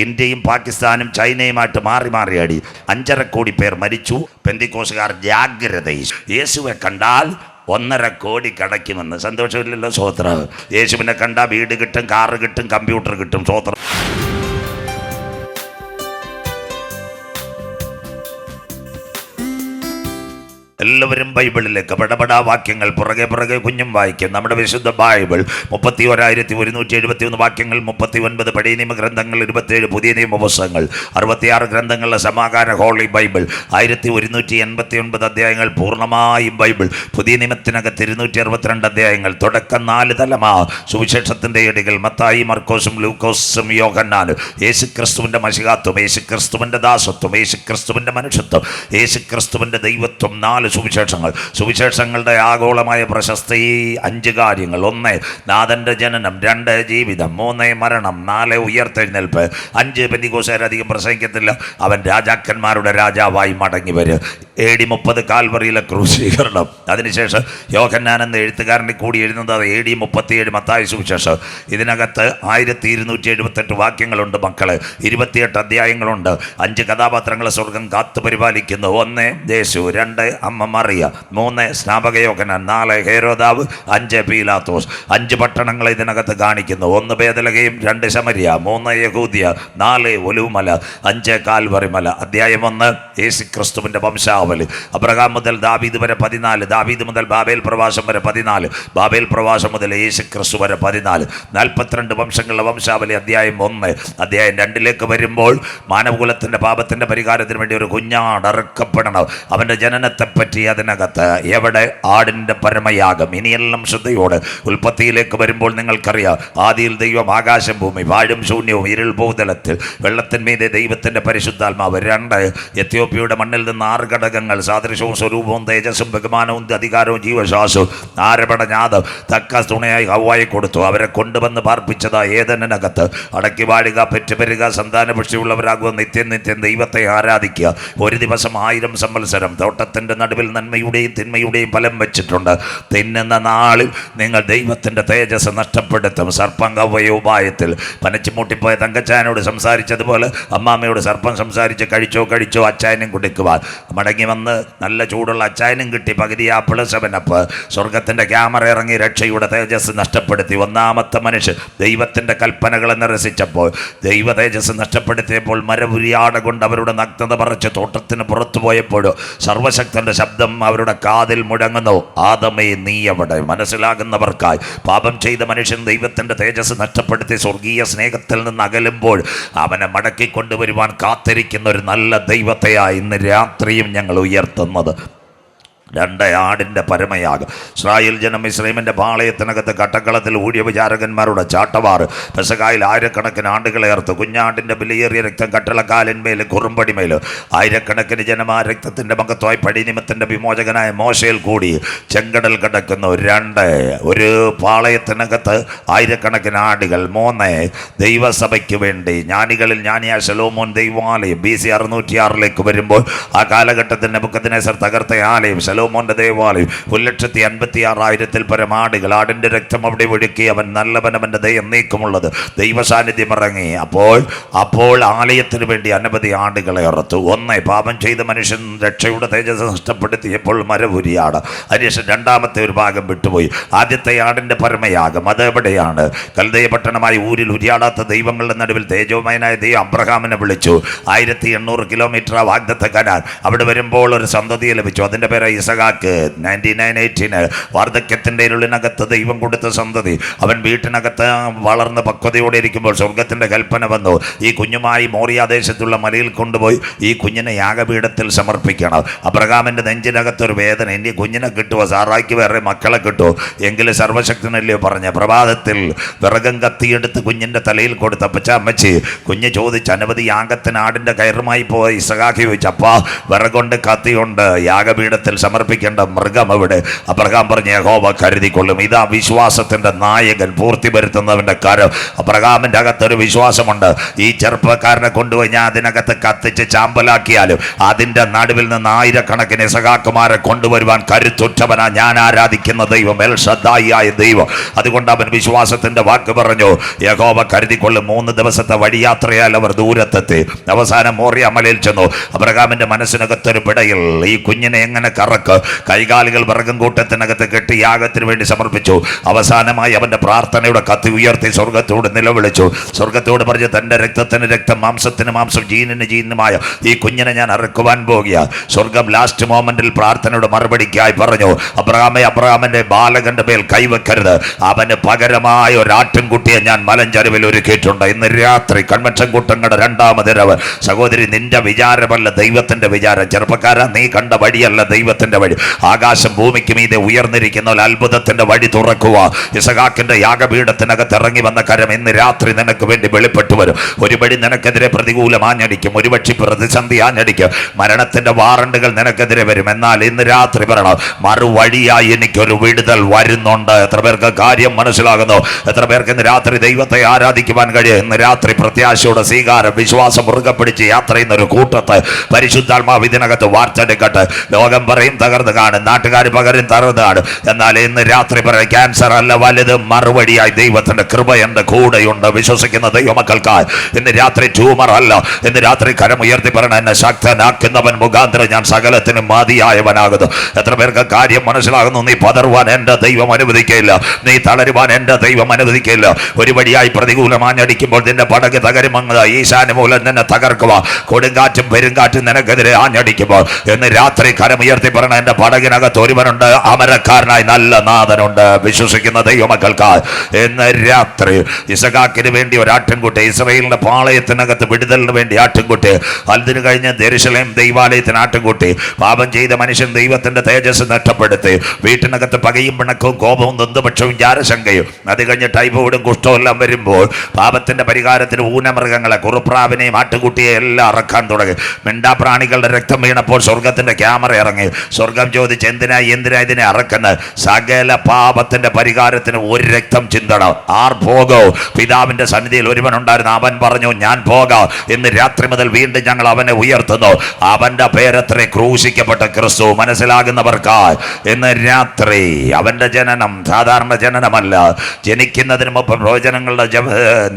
ഇന്ത്യയും പാകിസ്ഥാനും ചൈനയുമായിട്ട് മാറി മാറിയാടി 5.5 കോടി പേർ മരിച്ചു. പെന്തിക്കോസുകാർ ജാഗ്രത, യേശുവെ കണ്ടാൽ 1.5 കോടി കടയ്ക്കുമെന്ന്. സന്തോഷമില്ലല്ലോ? സ്വോത്രം. യേശുവിനെ കണ്ടാൽ വീട് കിട്ടും, കാറ് കിട്ടും, കമ്പ്യൂട്ടർ കിട്ടും. സ്വോത്രം. എല്ലാവരും ബൈബിളിലേക്ക് പടപടാ വാക്യങ്ങൾ പുറകെ കുഞ്ഞും വായിക്കും. നമ്മുടെ വിശുദ്ധ ബൈബിൾ 31,171 വാക്യങ്ങൾ, 39 പഴയ നിയമ ഗ്രന്ഥങ്ങൾ, 27 പുതിയ നിയമ പുസ്തകങ്ങൾ, 66 ഗ്രന്ഥങ്ങളുടെ സമാഹാര ഹോളി ബൈബിൾ, 1189 അധ്യായങ്ങൾ പൂർണ്ണമായും ബൈബിൾ. പുതിയ നിയമത്തിനകത്ത് 262 അധ്യായങ്ങൾ. തുടക്കം 4 തലമാ സുവിശേഷത്തിൻ്റെ ഏടുകൾ മത്തായി, മർക്കോസും ലൂക്കോസും യോഹന്നാനും. യേശുക്രിസ്തുവിൻ്റെ മശിഹാത്വം, യേശുക്രിസ്തുവിൻ്റെ ദാസത്വം, യേശുക്രിസ്തുവിൻ്റെ മനുഷ്യത്വം, യേശുക്രിസ്തുവിൻ്റെ ദൈവത്വം. 4 സുവിശേഷങ്ങൾ. സുവിശേഷങ്ങളുടെ ആഗോളമായ പ്രശസ്തി 5 കാര്യങ്ങൾ. 1 നാഥൻ്റെ ജനനം, 2 ജീവിതം, 3 മരണം, 4 ഉയർത്തെഴുന്നേൽപ്പ്, 5 പെന്തിക്കോസുകാരധികം പ്രസംഗിക്കത്തില്ല, അവൻ രാജാക്കന്മാരുടെ രാജാവായി മടങ്ങി വരും. AD 30 കാൽവറിയിലെ ക്രൂശീകരണം. അതിനുശേഷം യോഹന്നാൻ എന്ന എഴുത്തുകാരനെ കൂടി എഴുതുന്നത് AD 37 മത്തായി സുവിശേഷം. ഇതിനകത്ത് 1278 വാക്യങ്ങളുണ്ട് മക്കള്, 28 അധ്യായങ്ങളുണ്ട്, 5 കഥാപാത്രങ്ങളെ സ്വർഗം കാത്തു പരിപാലിക്കുന്നു. 1 യേശു, 2 അമ്മ മറിയ, 3 സ്നാപക യോഹന്നാൻ, 4 ഹേരോദാവ്, 5 പീലാത്തോസ്. 5 പട്ടണങ്ങളെ ഇതിനകത്ത് കാണിക്കുന്നു. 1 ബേതലഹേം, 2 ശമരിയ, 3 യഹൂദിയ, 4 ഒലിവുമല, 5 കാൽവറി മല. അധ്യായം 1 യേശുക്രിസ്തുവിൻ്റെ വംശാവലി. അബ്രഹാം മുതൽ ദാവീദ് വരെ 14, ദാവീദ് മുതൽ ബാബേൽ പ്രവാസം വരെ 14, ബാബേൽ പ്രവാസം മുതൽ യേശുക്രിസ്തു വരെ 14, 42 വംശങ്ങളുടെ വംശാവലി. അധ്യായം 1. അധ്യായം 2 വരുമ്പോൾ മാനവകുലത്തിൻ്റെ പാപത്തിൻ്റെ പരിഹാരത്തിന് വേണ്ടി ഒരു കുഞ്ഞാട് അറുക്കപ്പെടണം. അവൻ്റെ ജനനത്തെപ്പറ്റി അതിനകത്ത്. എവിടെ? ആടിൻ്റെ പരമയാഗം. ഇനിയെല്ലാം ശ്രദ്ധയോടെ. ഉൽപ്പത്തിയിലേക്ക് വരുമ്പോൾ നിങ്ങൾക്കറിയാം, ആദിയിൽ ദൈവം ആകാശം ഭൂമി, വാഴും ശൂന്യവും ഇരുൾ ഭൂതലത്തിൽ, വെള്ളത്തിന്മീതെ ദൈവത്തിൻ്റെ പരിശുദ്ധാത്മാവ്. 2 എത്യോപ്യയുടെ മണ്ണിൽ നിന്ന് 6 ഘടകങ്ങൾ, സാദൃശ്യവും സ്വരൂപവും തേജസ്സും ബഹുമാനവും അധികാരവും ജീവശ്വാസവും. ആരപടഞ്ഞാത് തക്ക തുണയായി ഹവ്വായി കൊടുത്തു. അവരെ കൊണ്ടുവന്ന് പാർപ്പിച്ചതാ ഏദനിനകത്ത്. അടക്കി വാഴുക, പെറ്റുപെരുക, സന്താനപുഷ്ടിയുള്ളവരാകുക, നിത്യം നിത്യം ദൈവത്തെ ആരാധിക്കുക. ഒരു ദിവസം 1000 സംവത്സരം. തോട്ടത്തിൻ്റെ നടുവിൽ നന്മയുടെയും തിന്മയുടെയും ഫലം വെച്ചിട്ടുണ്ട്. തിന്നുന്ന നാളിൽ നിങ്ങൾ ദൈവത്തിൻ്റെ തേജസ് നഷ്ടപ്പെടുത്തും. സർപ്പം കവ്വയ ഉപായത്തിൽ. പനച്ചുമൂട്ടിപ്പോയ തങ്കച്ചാനോട് സംസാരിച്ചതുപോലെ അമ്മാമ്മയോട് സർപ്പം സംസാരിച്ച് കഴിച്ചോ അച്ചായനും കൊടുക്കുവാൻ. മടങ്ങി വന്ന് നല്ല ചൂടുള്ള അച്ചായനും കിട്ടി. പകുതി ആപ്പിള് 7 സ്വർഗത്തിൻ്റെ ക്യാമറ ഇറങ്ങി രക്ഷയുടെ തേജസ് നഷ്ടപ്പെടുത്തി. 1ാമത്തെ മനുഷ്യൻ ദൈവത്തിൻ്റെ കൽപ്പനകളെ നിരസിച്ചപ്പോൾ, ദൈവ തേജസ് നഷ്ടപ്പെടുത്തിയപ്പോൾ മരപുരിയാട കൊണ്ട് അവരുടെ നഗ്നത പറിച്ച് തോട്ടത്തിന് പുറത്തു പോയപ്പോഴോ സർവശക്തന്റെ ശബ്ദം അവരുടെ കാതിൽ മുഴങ്ങുന്നു. ആദമേ നീ എവിടെ? മനസ്സിലാകുന്നവർക്കായി. പാപം ചെയ്ത മനുഷ്യൻ ദൈവത്തിൻ്റെ തേജസ് നഷ്ടപ്പെടുത്തി സ്വർഗീയ സ്നേഹത്തിൽ നിന്ന് അകലുമ്പോൾ അവനെ മടക്കിക്കൊണ്ടുവരുവാൻ കാത്തിരിക്കുന്ന ഒരു നല്ല ദൈവത്തെയായി ഇന്ന് രാത്രിയും ഞങ്ങൾ ഉയർത്തുന്നത്. 2 ആടിൻ്റെ പരമയാഗം. ഇസ്രായേൽ ജനം ഇസ്രൈമിൻ്റെ പാളയത്തിനകത്ത് കട്ടക്കളത്തിൽ ഊഴിയ വിചാരകന്മാരുടെ ചാട്ടവാറ്. പെസഹായിൽ 1000കണക്കിന് ആണ്ടുകളെ അറുത്തു. കുഞ്ഞാടിൻ്റെ വിലയേറിയ രക്തം കട്ടളക്കാലിന്മേലും കുറുമ്പടിമേലും. 1000കണക്കിന് ജനം ആ രക്തത്തിൻ്റെ മഹത്വമായി പടിനിമത്തിൻ്റെ വിമോചകനായ മോശയിൽ കൂടി ചെങ്കടൽ കിടക്കുന്നു. 2 ഒരു പാളയത്തിനകത്ത് 1000കണക്കിന് ആടുകൾ. 3 ദൈവസഭയ്ക്ക് വേണ്ടി. ജ്ഞാനികളിൽ ജ്ഞാനിയായ ശലോമോൻ ദൈവാലയം. BC 606 വരുമ്പോൾ ആ കാലഘട്ടത്തിൽ നെബൂഖദ്നേസർ തകർത്ത ആലയം ശലോമോന്റെ ദേവാലയം. 1,56,000 പരം ആടുകൾ. ആടിൻ്റെ രക്തം അവിടെ ഒഴുക്കി. അവൻ നല്ലവൻ, അവൻ്റെ ദയം നീക്കമുള്ളത്. ദൈവ സാന്നിധ്യം ഇറങ്ങി. അപ്പോൾ ആലയത്തിന് വേണ്ടി അനവധി ആടുകളെ അറുത്തു. 1 പാപം ചെയ്ത മനുഷ്യൻ രക്ഷയുടെ തേജസ് നഷ്ടപ്പെടുത്തിയപ്പോൾ മരപുരിയാട്. അതിനുശേഷം 2ാമത്തെ ഒരു ഭാഗം വിട്ടുപോയി. ആദ്യത്തെ ആടിൻ്റെ പരമയാഗം അതെവിടെയാണ്? കൽദയ പട്ടണമായ ഊരിൽ ഉരിയാടാത്ത ദൈവങ്ങളുടെ നടുവിൽ തേജോമയനായ ദൈവം അബ്രഹാമിനെ വിളിച്ചു. 1800 കിലോമീറ്റർ വാഗ്ദത്ത കനാൻ. അവിടെ വരുമ്പോൾ ഒരു സന്തതിയെ ലഭിച്ചു. അതിൻ്റെ പേര് ഇസഹാക്ക്. 1918 വാർദ്ധക്യത്തിൻ്റെ ഇരുളിനകത്ത് ദൈവം കൊടുത്ത സന്തതി. അവൻ വീട്ടിനകത്ത് വളർന്ന് പക്വതയോടെ ഇരിക്കുമ്പോൾ സ്വർഗത്തിൻ്റെ കൽപ്പന വന്നു. ഈ കുഞ്ഞുമായി മോറിയാദേശത്തുള്ള മലയിൽ കൊണ്ടുപോയി ഈ കുഞ്ഞിനെ യാഗപീഠത്തിൽ സമർപ്പിക്കണം. അബ്രഹാമിൻ്റെ നെഞ്ചിനകത്തൊരു വേദന. ഇനി കുഞ്ഞിനെ കിട്ടുമോ? സാറായിക്ക് വേറെ മക്കളെ കിട്ടുമോ? എങ്കിലും സർവശക്തനല്ലയോ പറഞ്ഞ. പ്രഭാതത്തിൽ വിറകം കത്തിയെടുത്ത് കുഞ്ഞിൻ്റെ തലയിൽ കൊടുത്ത അമ്മച്ചി കുഞ്ഞ് ചോദിച്ച് അനവധി യാഗത്തിന് ആടിൻ്റെ കയറുമായി പോയി ഇസഹാക്ക് ചോദിച്ചു, അപ്പാ വിറകൊണ്ട് കത്തിയുണ്ട്, യാഗപീഠത്തിൽ സമർപ്പിക്കേണ്ട മൃഗം എവിടെ? അബ്രഹാം പറഞ്ഞ് യഹോവ കരുതിക്കൊള്ളും. ഇതാ വിശ്വാസത്തിന്റെ നായകൻ, പൂർത്തി വരുത്തുന്നവന്റെ കരം. അബ്രഹാമിന്റെ അകത്തൊരു വിശ്വാസമുണ്ട്. ഈ ചെറുപ്പക്കാരനെ കൊണ്ടുപോയി ഞാൻ അതിനകത്ത് കത്തിച്ച് ചാമ്പലാക്കിയാലും അതിന്റെ നടുവിൽ നിന്ന് ആയിരക്കണക്കിന് ഇസഹാക്കുമാരെ കൊണ്ടുവരുവാൻ കരുത്തുറ്റവനാ ഞാൻ ആരാധിക്കുന്ന ദൈവം, എൽ ഷദ്ദായിയായ ദൈവം. അതുകൊണ്ട് അവൻ വിശ്വാസത്തിന്റെ വാക്ക് പറഞ്ഞു, യഹോവ കരുതിക്കൊള്ളും. 3 ദിവസത്തെ വഴിയാത്രയാൽ അവർ ദൂരത്തെത്തി. അവസാനം മോറിയ മലയിൽ ചെന്നു. അബ്രഹാമിന്റെ മനസ്സിനകത്തൊരു പിടയിൽ ഈ കുഞ്ഞിനെ എങ്ങനെ കറക്ക്, കൈകാലുകൾ വിറകും കൂട്ടത്തിനകത്ത് കെട്ടി യാഗത്തിന് വേണ്ടി സമർപ്പിച്ചു. അവസാനമായി അവന്റെ പ്രാർത്ഥനയുടെ കത്തി ഉയർത്തി സ്വർഗത്തോട് നിലവിളിച്ചു. സ്വർഗത്തോട് പറഞ്ഞു, തന്റെ രക്തത്തിന് രക്തം, മാംസത്തിന് മാംസം, ജീനിന് ജീനുമായ ഈ കുഞ്ഞിനെ ഞാൻ അറുക്കുവാൻ പോകുക. സ്വർഗം ലാസ്റ്റ് മോമെന്റിൽ പ്രാർത്ഥനയുടെ മറുപടിക്കായി പറഞ്ഞു, അബ്രഹാമിന്റെ ബാലകന്റെ മേൽ കൈവെക്കരുത്, അവന് പകരമായ ഒരു ആട്ടിൻകുട്ടിയെ ഞാൻ മലഞ്ചരിവിൽ ഒരുക്കിയിട്ടുണ്ട്. ഇന്ന് രാത്രി കൺവെൻഷൻ കൂട്ടങ്ങളുടെ 2ാമത് രവ്. സഹോദരി, നിന്റെ വിചാരമല്ല ദൈവത്തിന്റെ വിചാരം. ചെറുപ്പക്കാരൻ, നീ കണ്ട വഴിയല്ല ദൈവത്തിന്റെ വഴി. ആകാശം ഭൂമിക്ക് മീതെ ഉയർന്നിരിക്കുന്ന ഒരു അത്ഭുതത്തിന്റെ വഴി തുറക്കുക. ഇസഹാക്കിന്റെ യാഗപീഠത്തിനകത്ത് ഇറങ്ങി വന്ന കരം ഇന്ന് രാത്രി നിനക്ക് വേണ്ടി വെളിപ്പെട്ടു വരും. ഒരു വഴി നിനക്കെതിരെ പ്രതികൂലം ആഞ്ഞടിക്കും, ഒരു പക്ഷി പ്രതിസന്ധി ആഞ്ഞടിക്കും, മരണത്തിന്റെ വാറണ്ടുകൾ നിനക്കെതിരെ വരും. എന്നാൽ ഇന്ന് രാത്രി പറയണം, മറുവഴിയായി എനിക്കൊരു വിടുതൽ വരുന്നുണ്ട്. എത്ര പേർക്ക് കാര്യം മനസ്സിലാകുന്നു? എത്ര പേർക്ക് ഇന്ന് രാത്രി ദൈവത്തെ ആരാധിക്കുവാൻ കഴിയും? ഇന്ന് രാത്രി പ്രത്യാശയുടെ സ്വീകാരം, വിശ്വാസം മുറുകെ പിടിച്ച് യാത്ര ചെയ്യുന്ന ഒരു കൂട്ടത്തെ പരിശുദ്ധാത്മാവ് ഇതിനകത്ത് വാർത്തെടുക്കട്ടെ. ലോകം പറയും തകർന്നു കാണും, നാട്ടുകാർ പകരും തകർന്നു കാണും. എന്നാൽ ഇന്ന് രാത്രി പറയും, ക്യാൻസർ അല്ല വലുത്, മറുപടിയായി ദൈവത്തിന്റെ കൃപ എന്റെ കൂടെയുണ്ട്. വിശ്വസിക്കുന്ന ദൈവമക്കൾക്കായി ഇന്ന് രാത്രി ട്യൂമർ അല്ല. ഇന്ന് രാത്രി കരം ഉയർത്തി പറയണം, എന്നെ ശക്തനാക്കുന്നവൻ മുഖാന്തരം ഞാൻ സകലത്തിനും മതിയായവനാകുന്നു. എത്ര പേർക്ക് കാര്യം മനസ്സിലാകുന്നു? നീ പതറുവാൻ എന്റെ ദൈവം അനുവദിക്കില്ല, നീ തളരുവാൻ എന്റെ ദൈവം അനുവദിക്കില്ല. ഒരു വഴിയായി പ്രതികൂലമാഞ്ഞടിക്കുമ്പോൾ നിന്റെ പടക് തകരുമെന്ന് ഈശാന മൂലം നിന്നെ തകർക്കുക. കൊടുങ്കാറ്റും പെരുങ്കാറ്റും നിനക്കെതിരെ ആഞ്ഞടിക്കുമ്പോൾ ഇന്ന് രാത്രി കരമുയർത്തി പറയണം, എന്റെ പടകിനകത്ത് ഒരുവനുണ്ട്, അമരക്കാരനായി നല്ല നാഥനുണ്ട്. വിശ്വസിക്കുന്ന ദൈവമക്കൾക്ക് ഇന്ന് രാത്രി ഇസഹാക്കിന് വേണ്ടി ഒരു ആട്ടിൻകുട്ടി, ഇസ്രായേലിന്റെ പാളയത്തിനകത്ത് വിടുതലിന് വേണ്ടി ആട്ടിൻകുട്ടി, അതിന് കഴിഞ്ഞ് യെരൂശലേം ദൈവാലയത്തിന് ആട്ടിൻകുട്ടി. പാപം ചെയ്ത മനുഷ്യൻ ദൈവത്തിന്റെ തേജസ് നഷ്ടപ്പെടുത്തി. വീട്ടിനകത്ത് പകയും പിണക്കവും കോപവും നൊന്തുപക്ഷവും ജാരശങ്കയും, അത് കഴിഞ്ഞ് ടൈഫോയിഡും കുഷ്ഠവും എല്ലാം വരുമ്പോൾ പാപത്തിന്റെ പരിഹാരത്തിന് ഊനമൃഗങ്ങളെ, കുറുപ്രാവിനെയും ആട്ടുകുട്ടിയെ എല്ലാം ഇറക്കാൻ തുടങ്ങി. മിണ്ടാപ്രാണികളുടെ രക്തം വീണപ്പോൾ സ്വർഗത്തിന്റെ ക്യാമറ ഇറങ്ങി. സ്വർഗം ചോദിച്ച്, എന്തിനാ ഇതിനെ അറക്കുന്നത്? സകല പാപത്തിന്റെ പരിഹാരത്തിന് ഒരു രക്തം ചിന്തണം. ആർ പോകോ? പിതാവിന്റെ സന്നിധിയിൽ ഒരുവനുണ്ടായിരുന്നു, അവൻ പറഞ്ഞു, ഞാൻ പോകാം. ഇന്ന് രാത്രി മുതൽ വീണ്ടും ഞങ്ങൾ അവനെ ഉയർത്തുന്നു. അവന്റെ പേരത്രേ ക്രൂശിക്കപ്പെട്ട ക്രിസ്തു. മനസ്സിലാകുന്നവർക്കായി ഇന്ന് രാത്രി അവന്റെ ജനനം സാധാരണ ജനനമല്ല, ജനിക്കുന്നതിന് മുമ്പ് പ്രവചനങ്ങളുടെ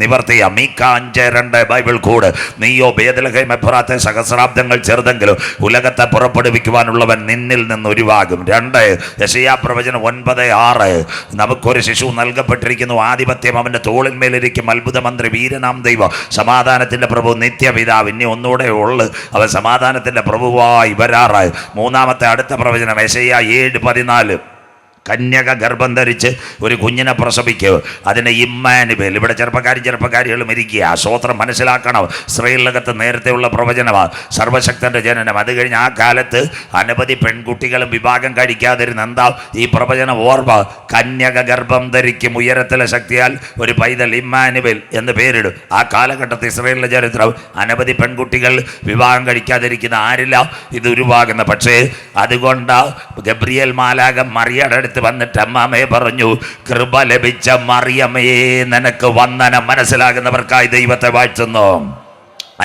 നിവർത്തിയ മീഖാ 5:2 ബൈബിൾ കൂടെ, നീയോ ബേത്ലഹേം എഫ്രാത്തെ സഹസ്രാബ്ദങ്ങൾ ചെറുതെങ്കിലും ഉലകത്തെ പുറപ്പെടുവിക്കുവാനുള്ളവൻ നിന്നിൽ നിന്ന് ഉരുവാകും. 2 യെശയ്യാ പ്രവചനം 9:6, നമുക്കൊരു ശിശു നൽകപ്പെട്ടിരിക്കുന്നു, ആധിപത്യം അവന്റെ തോളിന്മേലിരിക്കും, അത്ഭുത മന്ത്രി, വീരനാം ദൈവം, സമാധാനത്തിന്റെ പ്രഭു, നിത്യപിതാവ്. ഇനി ഒന്നുകൂടെ ഉള്ളു, അവൻ സമാധാനത്തിന്റെ പ്രഭുവായി വരാറായി. 3ാമത്തെ അടുത്ത പ്രവചനം യെശയ്യാ 7:14, കന്യക ഗർഭം ധരിച്ച് ഒരു കുഞ്ഞിനെ പ്രസവിക്കുക, അതിനെ ഇമ്മാനുവേൽ. ഇവിടെ ചെറുപ്പക്കാരികളും ഇരിക്കുക. സ്വോത്രം മനസ്സിലാക്കണം. ഇസ്രായേലിനകത്ത് നേരത്തെയുള്ള പ്രവചനമാണ്, സർവശക്തന്റെ ജനനം. അത് കഴിഞ്ഞ് ആ കാലത്ത് അനവധി പെൺകുട്ടികളും വിഭാഗം കഴിക്കാതിരുന്ന എന്താ ഈ പ്രവചനം ഓർമ്മ? കന്യക ഗർഭം ധരിക്കും, ഉയരത്തിലെ ശക്തിയാൽ ഒരു പൈതൽ, ഇമ്മാനുവേൽ എന്ന് പേരിടും. ആ കാലഘട്ടത്തിൽ ഇസ്രായേലിന്റെ ചരിത്രം അനവധി പെൺകുട്ടികൾ വിവാഹം കഴിക്കാതിരിക്കുന്ന ആരില്ല ഇത് ഉരുവാകുന്ന. പക്ഷേ അതുകൊണ്ട് ഗബ്രിയേൽ മാലാഖ മറിയയുടെ അടുത്ത് വന്നിട്ട് അമ്മാമയെ പറഞ്ഞു, കൃപ ലഭിച്ച മറിയമേ നിനക്ക് വന്ദനം. മനസ്സിലാകുന്നവർക്കായി ദൈവത്തെ വാഴ്ത്തുന്നു.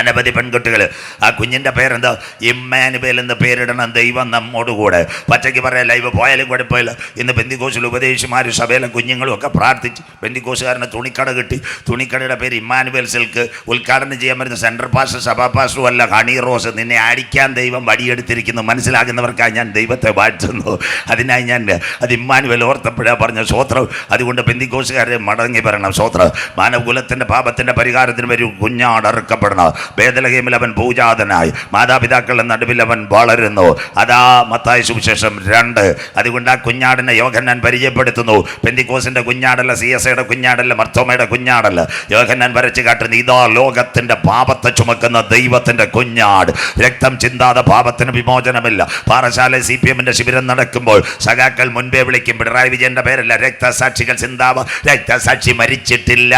അനവധി പെൺകുട്ടികൾ. ആ കുഞ്ഞിൻ്റെ പേരെന്താ? ഇമ്മാനുവേൽ എന്ന് പേരിടണം. ദൈവം നമ്മോടുകൂടെ. പച്ചയ്ക്ക് പറയാൻ ലൈവ് പോയാലും കുഴപ്പമില്ല. ഇന്ന് പെന്തിക്കോസിൽ ഉപദേശിമാർ സഭയിലെ കുഞ്ഞുങ്ങളും ഒക്കെ പ്രാർത്ഥിച്ച് പെന്തിക്കോസുകാരനെ തുണിക്കട കിട്ടി. തുണിക്കടയുടെ പേര് ഇമ്മാനുവേൽ സിൽക്ക്. ഉദ്ഘാടനം ചെയ്യാൻ വരുന്ന സെൻട്രൽ പാസ്റ്റർ, സഭാ പാസ്റ്ററും അല്ല, ഹണി റോസ്. നിന്നെ അടിക്കാൻ ദൈവം വടിയെടുത്തിരിക്കുന്നു. മനസ്സിലാകുന്നവർക്കായി ഞാൻ ദൈവത്തെ വാഴ്ത്തുന്നു. അതിനായി ഞാൻ അത് ഇമ്മാനുവേൽ ഓർത്തപ്പോഴാണ് പറഞ്ഞ സ്വോത്രം. അതുകൊണ്ട് പെന്തിക്കോസുകാരെ മടങ്ങി പറയണം സ്വോത്രം. മാനവകുലത്തിൻ്റെ പാപത്തിൻ്റെ പരിഹാരത്തിന് ഒരു കുഞ്ഞാട് അറുക്കപ്പെടണം. ബേത്ലഹേമിൽ അവൻ പൂജാതനായി, മാതാപിതാക്കളുടെ നടുവിൽ അവൻ വളരുന്നു. അതാ മത്തായി സുവിശേഷം 2. അതുകൊണ്ട് ആ കുഞ്ഞാടിനെ യോഹന്നാൻ പരിചയപ്പെടുത്തുന്നു. പെന്തിക്കോസിന്റെ കുഞ്ഞാടല്ല, CSIയുടെ കുഞ്ഞാടല്ല, മർത്തോമയുടെ കുഞ്ഞാടല്ല. യോഹന്നാൻ വരച്ച് കാട്ടുന്നു, ഇതാ ലോകത്തിന്റെ പാപത്തെ ചുമക്കുന്ന ദൈവത്തിന്റെ കുഞ്ഞാട്. രക്തം ചിന്താതെ പാപത്തിന് വിമോചനമില്ല. പാറശാല CPMന്റെ ശിബിരം നടക്കുമ്പോൾ സഖാക്കൾ മുൻപേ വിളിക്കും, പിണറായി വിജയന്റെ പേരല്ല, രക്തസാക്ഷികൾ ചിന്താവ. രക്തസാക്ഷി മരിച്ചിട്ടില്ല.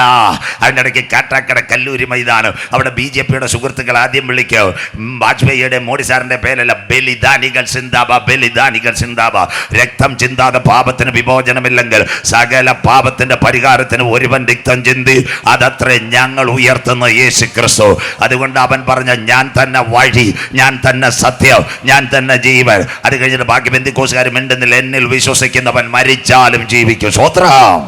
അതിനിടയ്ക്ക് കാട്ടാക്കട കല്ലൂരി മൈതാനം, അവിടെ BJP വാജ്പേയിയുടെ സുഹൃത്തുക്കൾ ആദ്യം വിളിക്കോ, വാജ്പേയിയുടെ മോഡി സാറിന്റെ പേരല്ല, ബലിദാനികൾ സിന്ദാബ, ബലിദാനികൾ സിന്ദാബ. രക്തം ചിന്താതെ പാപത്തിന് വിമോചനമില്ലെങ്കിൽ സകല പാപത്തിന്റെ പരിഹാരത്തിന് ഒരുവൻ രക്തം ചിന്തി, അതത്രേ ഞങ്ങൾ ഉയർത്തുന്ന യേശു ക്രിസ്തു. അതുകൊണ്ട് അവൻ പറഞ്ഞ ഞാൻ തന്നെ വഴി, ഞാൻ തന്നെ സത്യം, ഞാൻ തന്നെ ജീവൻ. അത് കഴിഞ്ഞിട്ട് ബാക്കി പെന്തിക്കോസുകാർ മിണ്ടുന്നില്ല, എന്നിൽ വിശ്വസിക്കുന്നവൻ മരിച്ചാലും ജീവിക്കും. സ്വത്രം.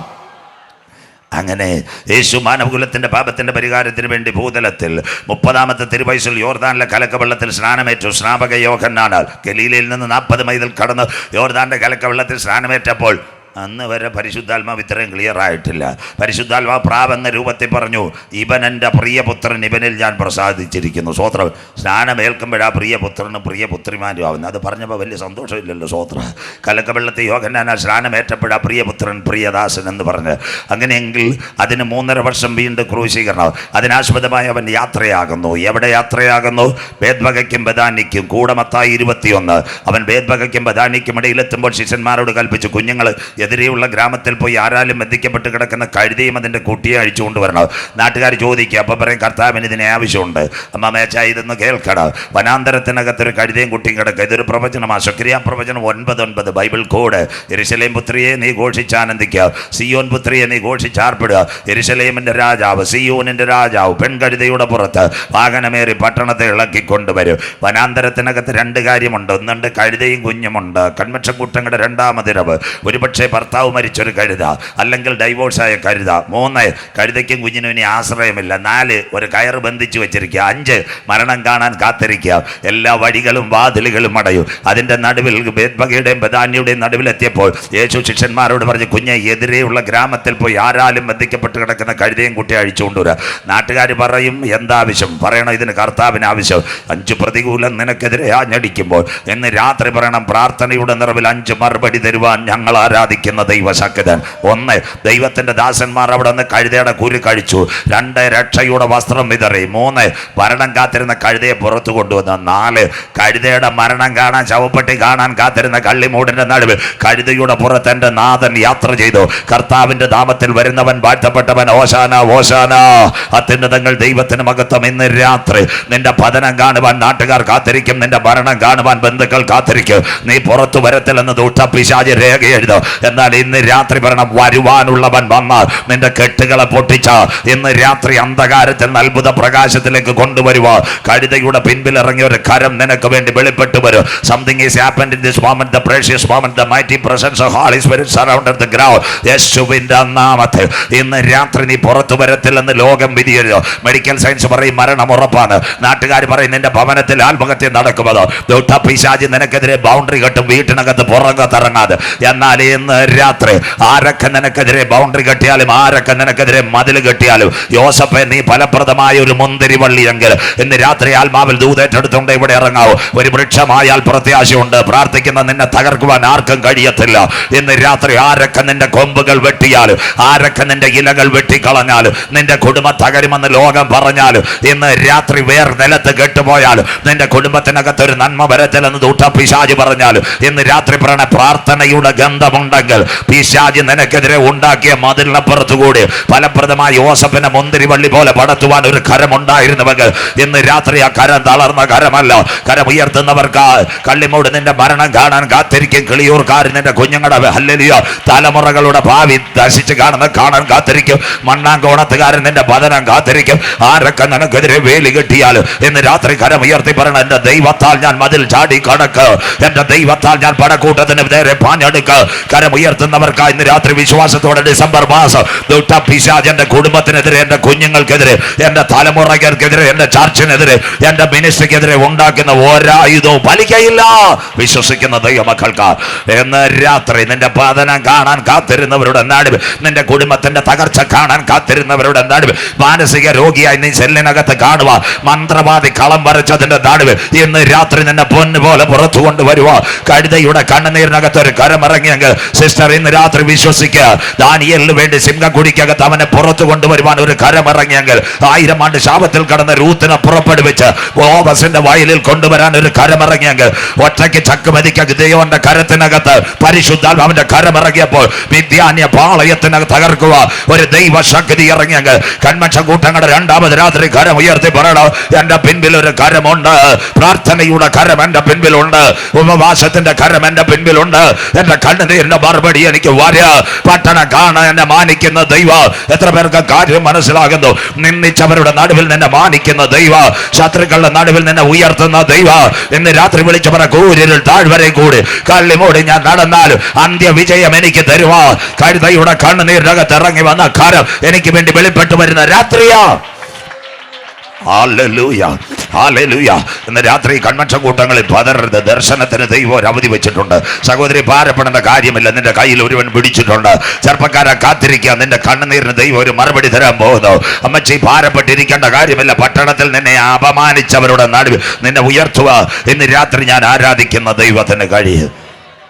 അങ്ങനെ യേശു മാനവകുലത്തിന്റെ പാപത്തിന്റെ പരിഹാരത്തിന് വേണ്ടി ഭൂതലത്തിൽ 30-ാമത്തെ തിരുവയസ്സിൽ യോർദാനിലെ കലക്കവെള്ളത്തിൽ സ്നാനമേറ്റു. സ്നാപക യോഹന്നാനാൽ ഗലീലയിൽ നിന്ന് 40 മൈൽ കടന്ന് യോർദാന്റെ കലക്കവെള്ളത്തിൽ സ്നാനമേറ്റപ്പോൾ അന്ന് വരെ പരിശുദ്ധാത്മാവ് ഇത്രയും ക്ലിയർ ആയിട്ടില്ല. പരിശുദ്ധാത്മാവ് പ്രാവെന്ന രൂപത്തിൽ പറഞ്ഞു, ഇവൻ എൻ്റെ പ്രിയപുത്രൻ, ഇവനിൽ ഞാൻ പ്രസാദിച്ചിരിക്കുന്നു. സ്വോത്രം. സ്നാനമേൽക്കുമ്പോഴാ പ്രിയപുത്രനും പ്രിയപുത്രിമാരും ആവുന്നത്. അത് പറഞ്ഞപ്പോൾ വലിയ സന്തോഷമില്ലല്ലോ. സ്വോത്രം. കലക്കവെള്ളത്തിൽ യോഹന്നാനാൽ സ്നാനമേറ്റപ്പോഴാ പ്രിയപുത്രൻ പ്രിയദാസൻ എന്ന് പറഞ്ഞ്. അങ്ങനെയെങ്കിൽ അതിന് 3.5 വർഷം വീണ്ടും ക്രൂശീകരണം. അതിനാസ്പദമായി അവൻ യാത്രയാകുന്നു. എവിടെ യാത്രയാകുന്നു? ബേത്വഗയ്ക്കും ബദാനിക്കും. കൂടെ മത്തായി 21. അവൻ ബേത്വഗയ്ക്കും ബദാനിക്കും ഇടയിലെത്തുമ്പോൾ ശിഷ്യന്മാരോട് കൽപ്പിച്ചു, കുഞ്ഞുങ്ങൾ എതിരെയുള്ള ഗ്രാമത്തിൽ പോയി ആരാലും ബന്ധിക്കപ്പെട്ട് കിടക്കുന്ന കഴുതയും അതിൻ്റെ കുട്ടിയെ അഴിച്ചു കൊണ്ടുവരണം. നാട്ടുകാർ ചോദിക്കുക. അപ്പം പറയും, കർത്താവിന് ഇതിനെ ആവശ്യമുണ്ട്. അമ്മ മേച്ച ഇതൊന്ന് കേൾക്കണം. വനാന്തരത്തിനകത്തൊരു കഴുതയും കുട്ടിയും കിടക്കുക. ഇതൊരു പ്രവചനമാണ്. സക്രിയ പ്രവചനം 9:9. Bible code. യെരൂശലേം പുത്രിയെ നീ ഘോഷിച്ചാനന്ദിക്കുക, സിയോൻ പുത്രിയെ നീ ഘോഷിച്ചാർപ്പിടുക. യെരൂശലേമിൻ്റെ രാജാവ്, സിയോനിൻ്റെ രാജാവ് പെൺകഴുതയുടെ പുറത്ത് വാഹനമേറി പട്ടണത്തെ ഇളക്കിക്കൊണ്ടുവരും. വനാന്തരത്തിനകത്ത് 2 കാര്യമുണ്ട്. ഒന്നുണ്ട് കഴുതയും കുഞ്ഞുമുണ്ട്. കൺവെൻഷൻ കൂട്ടങ്ങളുടെ 2ാമതിരവ്. ഒരുപക്ഷെ ഭർത്താവ് മരിച്ചൊരു കഴുത, അല്ലെങ്കിൽ ഡൈവോഴ്സായ കഴുത. 3 കഴുതയ്ക്കും കുഞ്ഞിനും ഇനി ആശ്രയമില്ല. 4 ഒരു കയറ് ബന്ധിച്ചു വെച്ചിരിക്കുക. 5 മരണം കാണാൻ കാത്തിരിക്കുക. എല്ലാ വഴികളും വാതിലുകളും അടയും. അതിൻ്റെ നടുവിൽ ബേത്വഗയുടെയും ബദാന്യയുടെയും നടുവിലെത്തിയപ്പോൾ യേശു ശിഷ്യന്മാരോട് പറഞ്ഞു, കുഞ്ഞെ എതിരെയുള്ള ഗ്രാമത്തിൽ പോയി ആരാലും ബന്ധിക്കപ്പെട്ട് കിടക്കുന്ന കഴുതയും കുട്ടിയെ അഴിച്ചുകൊണ്ടുവരിക. നാട്ടുകാർ പറയും, എന്താവശ്യം? പറയണം, ഇതിന് കർത്താവിന് ആവശ്യം. 5 പ്രതികൂലം നിനക്കെതിരെ ആഞ്ഞടിക്കുമ്പോൾ ഇന്ന് രാത്രി പറയണം, പ്രാർത്ഥനയുടെ നിറവിൽ 5 മറുപടി തരുവാൻ ഞങ്ങൾ ആരാധിക്കുന്ന ദൈവശക്തൻ. 1 ദൈവത്തിന്റെ ദാസന്മാർ അവിടെ നിന്ന് കഴുതയുടെ കുരു കഴിച്ചു. 2 രക്ഷയുടെ വസ്ത്രം വിതറി. 3 മരണം കാത്തിരുന്ന കഴുതയെ പുറത്തു കൊണ്ടുവന്നു. 4 കഴുതയുടെ മരണം കാണാൻ, ശവപ്പെട്ടി കാണാൻ കാത്തിരുന്ന കള്ളിമൂടിന്റെ നടുവിൽ കഴുതയുടെ പുറത്ത് എൻ്റെ നാഥൻ യാത്ര ചെയ്തു. കർത്താവിന്റെ നാമത്തിൽ വരുന്നവൻ വാഴ്ത്തപ്പെട്ടവൻ. ഓശാന ഓശാന. അത്യുന്നതങ്ങൾ ദൈവത്തിന് മഹത്വം. ഇന്ന് രാത്രി നിന്റെ പതനം കാണുവാൻ നാട്ടുകാർ കാത്തിരിക്കും. നിന്റെ മരണം കാണുവാൻ ബന്ധുക്കൾ കാത്തിരിക്കും. നീ പുറത്തു വരത്തില്ലെന്ന് ദുഷ്ടപിശാച് രേഖ എഴുതും. എന്നാൽ ഇന്ന് രാത്രി പറയണം, വരുവാനുള്ളവൻ വന്നാൽ നിന്റെ കെട്ടുകളെ പൊട്ടിച്ച ഇന്ന് രാത്രി അന്ധകാരത്തിൽ അത്ഭുത പ്രകാശത്തിലേക്ക് കൊണ്ടുവരുക. കഴുതയുടെ പിൻപിൽ ഇറങ്ങിയ ഒരു കരം നിനക്ക് വേണ്ടി വെളിപ്പെട്ടു വരും. Something is happened in this moment, the precious moment, the mighty presence of Holy Spirit surrounded the ground. യേശുവിന്റെ നാമത്തിൽ ഇന്ന് രാത്രി നീ പുറത്തു വരത്തില്ലെന്ന് ലോകം വിധിയെഴുതും. മെഡിക്കൽ സയൻസ് പറയും മരണം ഉറപ്പാണ്. നാട്ടുകാർ പറയും നിന്റെ ഭവനത്തിൽ ആത്മഹത്യ നടക്കുമതോ. ദുഷ്ടപിശാച് നിനക്കെതിരെ ബൗണ്ടറി കെട്ടും, വീട്ടിനകത്ത് പുറകത്തിറങ്ങാതെ. എന്നാൽ ഇന്ന് രാത്രി ആരൊക്കെ നിനക്കെതിരെ ബൗണ്ടറി കെട്ടിയാലും, ആരൊക്കെ നിനക്കെതിരെ മതിൽ കെട്ടിയാലും, യോസഫേ നീ ഫലപ്രദമായ ഒരു മുന്തിരി വള്ളിയെങ്കിൽ ഇന്ന് രാത്രി ആത്മാവിൽ ദൂതേറ്റെടുത്തുകൊണ്ട് ഇവിടെ ഇറങ്ങാവൂ. ഒരു വൃക്ഷമായാൽ പ്രത്യാശയുണ്ട്. പ്രാർത്ഥിക്കുന്ന നിന്നെ തകർക്കുവാൻ ആർക്കും കഴിയത്തില്ല. ഇന്ന് രാത്രി ആരൊക്കെ നിന്റെ കൊമ്പുകൾ വെട്ടിയാലും, ആരൊക്കെ നിന്റെ ഇലകൾ വെട്ടിക്കളഞ്ഞാലും, നിന്റെ കുടുംബം തകരുമെന്ന് ലോകം പറഞ്ഞാലും, ഇന്ന് രാത്രി വേർ നിലത്ത് കെട്ടുപോയാലും, നിന്റെ കുടുംബത്തിനകത്ത് ഒരു നന്മ വരത്തില്ലെന്ന് ദുഷ്ടപിശാച് പറഞ്ഞാലും, ഇന്ന് രാത്രി പറയണ പ്രാർത്ഥനയുടെ ഗന്ധമുണ്ടെങ്കിൽ പിശാച് നിനക്കെതിരെ ഉണ്ടാക്കിയ മതിലിനപ്പുറത്തുകൂടി ഫലപ്രദമായ യോസഫിനെ മുന്തിരിവള്ളി പോലെ പടത്തുവാൻ ഒരു കരമുണ്ടായിരുന്നുവെങ്കിൽ ഇന്ന് രാത്രി ആ കരം തളർന്ന കരമല്ല. കരം ഉയർത്തുന്നവർക്ക് കള്ളിമൂട് നിന്റെ മരണം കാണാൻ കാത്തിരിക്കും. കിളിയൂർക്കാർ നിന്റെ കുഞ്ഞുങ്ങളുടെ ഹല്ലേലൂയ തലമുറകളുടെ ഭാവി ദർശിച്ച് കാണാൻ കാത്തിരിക്കും. മണ്ണാങ്കോണത്തുകാരൻ നിന്റെ പതനം കാത്തിരിക്കും. ആരൊക്കെ നിനക്കെതിരെ വേലി കെട്ടിയാലും ഇന്ന് രാത്രി കരം ഉയർത്തി പറയണം, എന്റെ ദൈവത്താൽ ഞാൻ മതിൽ ചാടി കടക്ക്, എന്റെ ദൈവത്താൽ ഞാൻ പടക്കൂട്ടത്തിന് നേരെ പാഞ്ഞെടുക്ക്. കരം ഉയർത്തുന്നവർക്ക് ഇന്ന് രാത്രി വിശ്വാസത്തോടെ ഡിസംബർ മാസം ദുഷ്ടപിശാച് എന്റെ കുടുംബത്തിനെതിരെ, എന്റെ കുഞ്ഞുങ്ങൾക്കെതിരെ, എന്റെ തലമുറകൾക്കെതിരെ, എന്റെ ചർച്ചിനെതിരെ, എന്റെ മിനിസ്ട്രിക്കെതിരെ ഉണ്ടാക്കുന്ന ഒരായുധവും ഫലിക്കയില്ല. വിശ്വസിക്കുന്ന ദൈവമക്കൾക്ക് എന്ന് രാത്രി നിന്റെ പതനം കാണാൻ കാത്തിരുന്നവരുടെ നടുവിൽ, നിന്റെ കുടുംബത്തിന്റെ തകർച്ച കാണാൻ കാത്തിരുന്നവരുടെ നടുവിൽ, മാനസിക രോഗിയായി നീ സെല്ലിനകത്ത് കാണുക, മന്ത്രവാദി കളം വരച്ചതിന്റെ നടുവിൽ ഇന്ന് രാത്രി നിന്നെ പൊന്നുപോലെ പുറത്തു കൊണ്ടുവരുക. കഴുതയുടെ കണ്ണുനീരിനകത്ത് ഒരു കരമിറങ്ങിയെങ്കിൽ സിസ്റ്റർ ഇന്ന് രാത്രി വിശ്വസിക്കുക, ദാനിയേലിന് വേണ്ടി സിംഹക്കുടിക്കകത്ത് അവനെ പുറത്തു കൊണ്ടുവരുവാൻ ഒരു കരമിറങ്ങിയെങ്കിൽ 1000 ആണ്ട് ശാപത്തിൽ കടന്ന രൂത്തിനെ പുറപ്പെടുവിച്ച് ബോവസിന്റെ വയലിൽ കൊണ്ടുവരാൻ ഒരു കരമിറങ്ങിയെങ്കിൽ, ഒറ്റയ്ക്ക് ചക്കുമതിക്ക് ദൈവന്റെ കരത്തിനകത്ത് പരിശുദ്ധാത്മാവിന്റെ കരമിറങ്ങിയപ്പോൾ വിദ്യാന്യ പാളയത്തിനകത്ത് തകർക്കുക ഒരു ദൈവശക്തി ഇറങ്ങിയെങ്കിൽ, കൺവെൻഷൻ കൂട്ടങ്ങളുടെ 2ാമത് രാത്രി കരം ഉയർത്തി പറയണം, എന്റെ പിൻപിൽ ഒരു കരമുണ്ട്, പ്രാർത്ഥനയുടെ കരം എന്റെ പിൻപിലുണ്ട്, ഉപവാസത്തിന്റെ കരം എന്റെ പിൻപിലുണ്ട്, എന്റെ കണ്ണുനീരിന്റെ മറുപടി എനിക്ക് വരിക, പട്ടണം കാണാൻ എന്നെ മാനിക്കുന്ന ദൈവ. എത്ര പേർക്ക് കാര്യം മനസ്സിലാകുന്നു? നിന്ദിച്ചവരുടെ നടുവിൽ നിന്നെ മാനിക്കുന്ന ദൈവ, ശത്രുക്കളുടെ നടുവിൽ നിന്നെ ഉയർത്തുന്ന ദൈവ. ഇന്ന് രാത്രി വിളിച്ചു പറ, കൂരിൽ താഴ്വരെ കൂടി കള്ളിമൂടി ഞാൻ നടന്നാലും അന്ത്യവിജയം എനിക്ക് തരുവാ. കഴുതയുടെ കണ്ണുനീരിനകത്ത് ഇറങ്ങി വന്ന കാര്യം എനിക്ക് വേണ്ടി വെളിപ്പെട്ടു വരുന്ന രാത്രിയാ. Hallelujah, hallelujah. ഇന്ന് രാത്രി കൺവെൻഷൻ കൂട്ടങ്ങളിൽ പതറരുത്. ദർശനത്തിന് ദൈവം ഒരു അവധി വെച്ചിട്ടുണ്ട്. സഹോദരി, ഭാരപ്പെടേണ്ട കാര്യമില്ല. നിന്റെ കയ്യിൽ ഒരുവൻ പിടിച്ചിട്ടുണ്ട്. ചെറുപ്പക്കാരെ കാത്തിരിക്കുക, നിന്റെ കണ്ണുനീരിന് ദൈവം ഒരു മറുപടി തരാൻ പോകുന്നു. അമ്മച്ചി, ഭാരപ്പെട്ടിരിക്കേണ്ട കാര്യമില്ല. പട്ടണത്തിൽ നിന്നെ അപമാനിച്ചവരുടെ നടുവിൽ നിന്നെ ഉയർത്തുക ഇന്ന് രാത്രി ഞാൻ ആരാധിക്കുന്ന ദൈവത്തിന് കഴിയും.